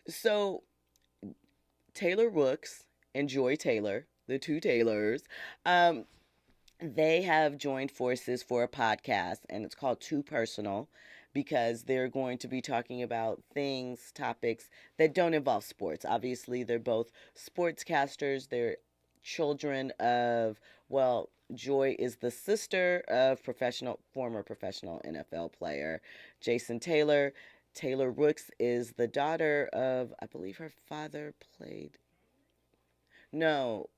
So Taylor Rooks and Joy Taylor, the two Taylors, um, they have joined forces for a podcast, and it's called Too Personal, because they're going to be talking about things, topics that don't involve sports. Obviously, they're both sportscasters. They're children of, well, Joy is the sister of former professional NFL player Jason Taylor. Taylor Rooks is the daughter of, I believe her father played, no,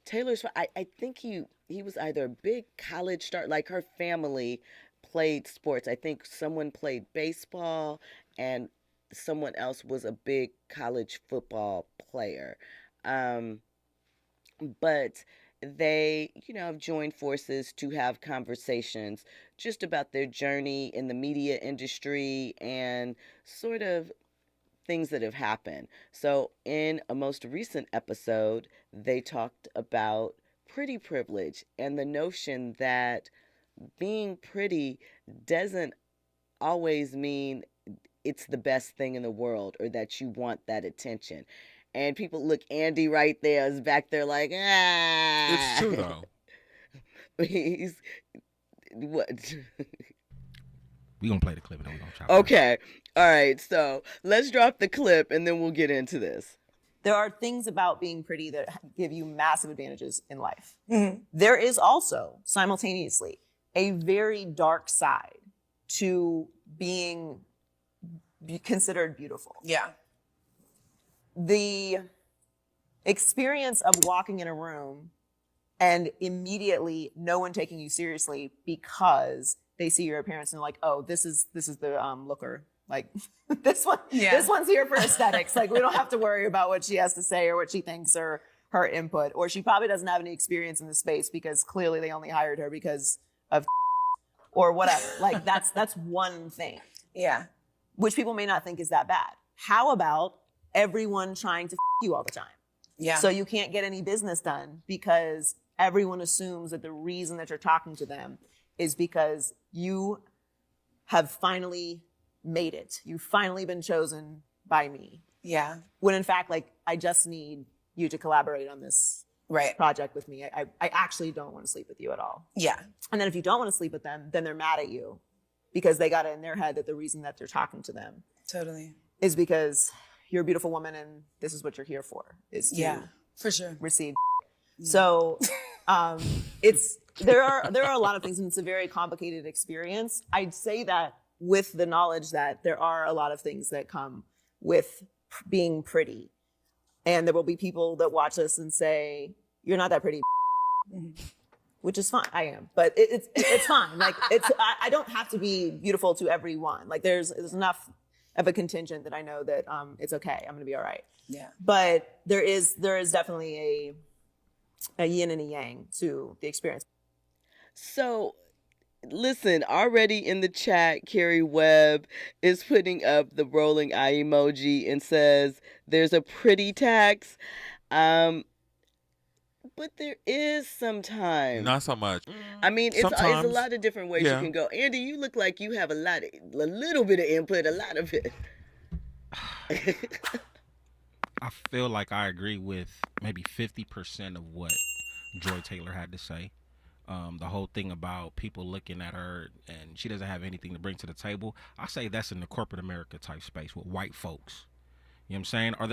Taylor's. I think he was either a big college star. Like her family played sports. I think someone played baseball, and someone else was a big college football player. Um, but they, have joined forces to have conversations just about their journey in the media industry and sort of things that have happened. So, in a most recent episode, they talked about pretty privilege and the notion that being pretty doesn't always mean it's the best thing in the world or that you want that attention. And people look, Andy right there is back there like, It's ah. true though. He's what? We gonna play the clip and then we gonna chop it up. Okay. All right. So let's drop the clip and then we'll get into this. There are things about being pretty that give you massive advantages in life. Mm-hmm. There is also, simultaneously, a very dark side to being considered beautiful. Yeah. The experience of walking in a room and immediately no one taking you seriously because they see your appearance and like, oh, this is the looker. Like this one's here for aesthetics. Like we don't have to worry about what she has to say or what she thinks or her input. Or she probably doesn't have any experience in the space because clearly they only hired her because of or whatever. Like that's one thing. Yeah. Which people may not think is that bad. How about everyone trying to you all the time? Yeah. So you can't get any business done because everyone assumes that the reason that you're talking to them is because you have finally made it. You've finally been chosen by me. Yeah. When in fact, like, I just need you to collaborate on this project with me. I actually don't want to sleep with you at all. Yeah. And then if you don't want to sleep with them, then they're mad at you because they got it in their head that the reason that they're talking to them Totally. is because you're a beautiful woman and this is what you're here for, is to for sure. receive. So there are a lot of things, and it's a very complicated experience. I'd say that with the knowledge that there are a lot of things that come with being pretty. And there will be people that watch this and say, you're not that pretty, which is fine. I am, but it's fine. Like I don't have to be beautiful to everyone. Like there's enough of a contingent that I know that it's okay. I'm going to be all right. Yeah. But there is definitely a yin and a yang to the experience. So, listen, already in the chat, Carrie Webb is putting up the rolling eye emoji and says there's a pretty tax. But there is sometimes. Not so much. I mean, it's a lot of different ways you yeah. can go. Andy, you look like you have a little bit of input, a lot of it. I feel like I agree with maybe 50% of what Joy Taylor had to say. The whole thing about people looking at her and she doesn't have anything to bring to the table. I say that's in the corporate America type space with white folks. You know what I'm saying? Are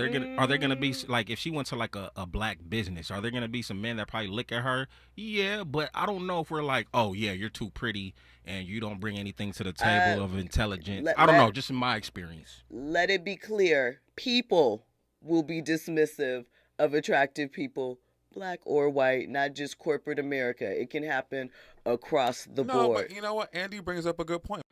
there gonna be, like, if she went to like a black business, are there gonna be some men that probably look at her? Yeah, but I don't know if we're like, oh yeah, you're too pretty and you don't bring anything to the table of intelligence. I don't know, just in my experience. Let it be clear, people will be dismissive of attractive people, black or white, not just corporate America. It can happen across the board. But you know what? Andy brings up a good point.